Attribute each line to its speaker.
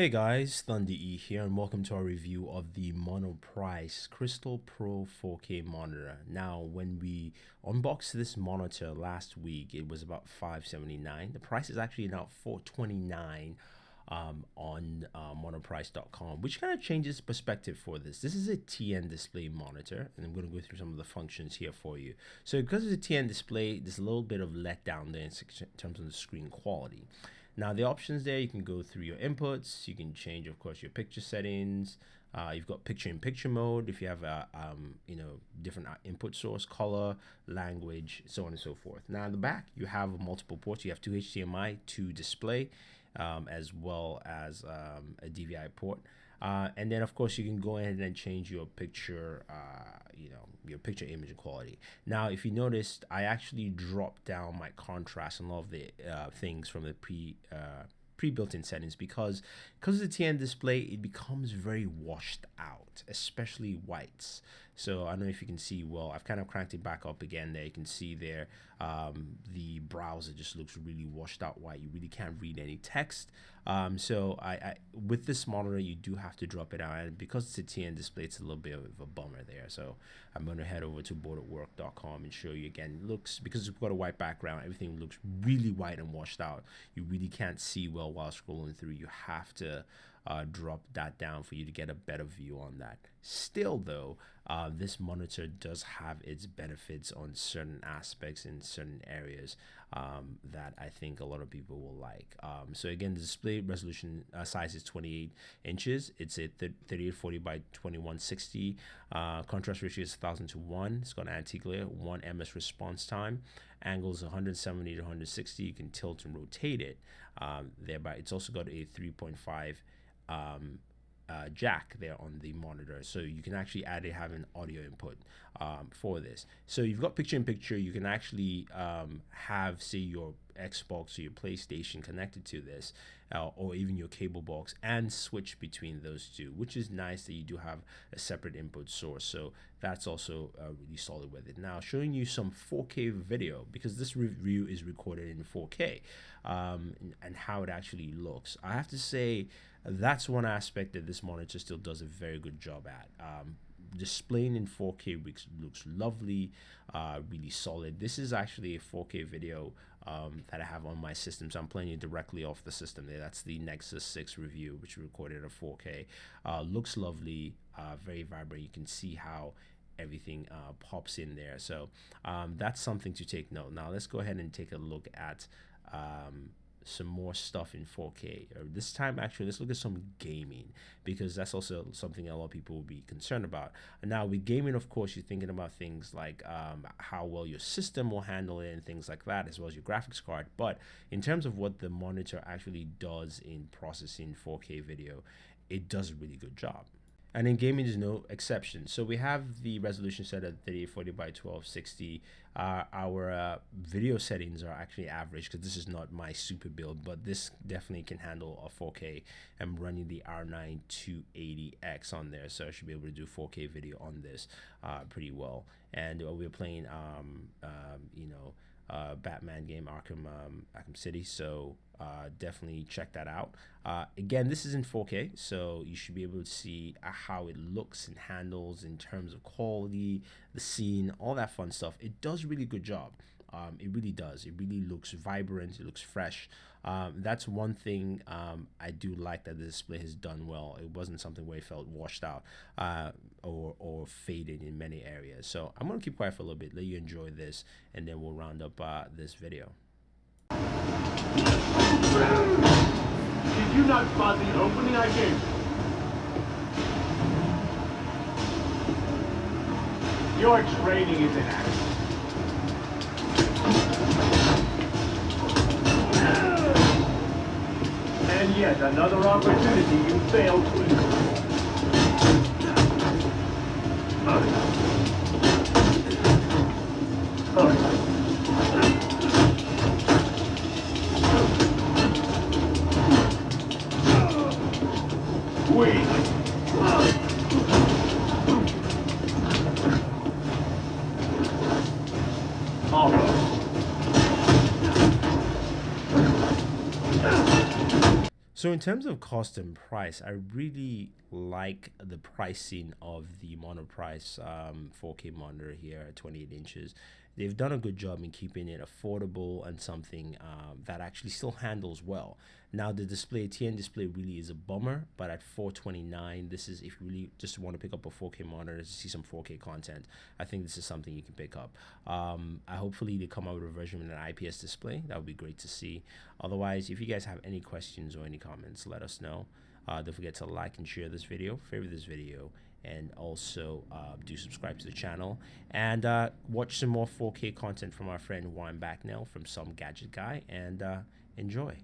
Speaker 1: Hey guys, Thunder E here, and welcome to our review of the Monoprice CrystalPro 4K monitor. Now, when we unboxed this monitor last week, it was about $579. The price is actually now $429 on Monoprice.com, which kind of changes perspective for this. This is a TN display monitor, and I'm going to go through some of the functions here for you. So because it's a TN display, there's a little bit of letdown there in terms of the screen quality. Now the options there, you can go through your inputs, you can change, of course, your picture settings. You've got picture-in-picture mode if you have a different input source, color, language, so on and so forth. Now in the back, you have multiple ports. You have two HDMI, two display, as well as a DVI port. And then of course you can go ahead and change your picture, your picture image quality. Now, if you noticed, I actually dropped down my contrast and all of the things from the pre-built-in settings because of the TN display, it becomes very washed out, especially whites. So I don't know if you can see well. I've kind of cranked it back up again there. You can see there the browser just looks really washed out white. You really can't read any text. So I with this monitor, you do have to drop it out, and because it's a TN display, it's a little bit of a bummer there. So I'm going to head over to Booredatwork.com and show you again. It looks, because it's got a white background, everything looks really white and washed out. You really can't see well while scrolling through. You have to drop that down for you to get a better view on that. Still though, this monitor does have its benefits on certain aspects in certain areas that I think a lot of people will like. So again, the display resolution size is 28 inches. It's a 3840 by 2160. Contrast ratio is 1000 to 1. It's got an anti-glare, 1 ms response time. Angles 170 to 160. You can tilt and rotate it. Thereby, it's also got a 3.5 jack there on the monitor, so you can actually have an audio input for this. So you've got picture-in-picture. You can actually have, say, your Xbox or your PlayStation connected to this, or even your cable box, and switch between those two, which is nice that you do have a separate input source. So that's also really solid with it. Now, showing you some 4K video, because this review is recorded in 4K, and how it actually looks. I have to say that's one aspect that this monitor still does a very good job at. Displaying in 4K looks lovely, really solid. This is actually a 4K video that I have on my system, so I'm playing it directly off the system there. That's the Nexus 6 review, which we recorded at 4K. Looks lovely, very vibrant. You can see how everything pops in there. So that's something to take note. Now let's go ahead and take a look at some more stuff in 4K. This time, actually, let's look at some gaming, because that's also something a lot of people will be concerned about. And now with gaming, of course, you're thinking about things like how well your system will handle it and things like that, as well as your graphics card. But in terms of what the monitor actually does in processing 4K video, it does a really good job. And in gaming is no exception. So we have the resolution set at 3840 by 1260. Our video settings are actually average, because this is not my super build, but this definitely can handle a 4K. I'm running the R9 280X on there, so I should be able to do 4K video on this pretty well. And we're playing, Batman game, Arkham City, so definitely check that out. Again, this is in 4K, so you should be able to see how it looks and handles in terms of quality, the scene, all that fun stuff. It does a really good job. It really does. It really looks vibrant. It looks fresh. That's one thing I do like that the display has done well. It wasn't something where it felt washed out or faded in many areas. So I'm going to keep quiet for a little bit, let you enjoy this, and then we'll round up this video.
Speaker 2: Did you not spot the opening I gave you? Your training is inadequate. And yet another opportunity you failed to enjoy.
Speaker 1: So in terms of cost and price, I really like the pricing of the Monoprice 4K monitor here at 28 inches. They've done a good job in keeping it affordable and something that actually still handles well. Now the display, TN display really is a bummer, but at 429, this is, if you really just want to pick up a 4K monitor to see some 4K content, I think this is something you can pick up. Hopefully they come out with a version with an IPS display. That would be great to see. Otherwise, if you guys have any questions or any comments, let us know. Don't forget to like and share this video, favorite this video, and also do subscribe to the channel and watch some more 4K content from our friend Juan Backnell from Some Gadget Guy, and enjoy.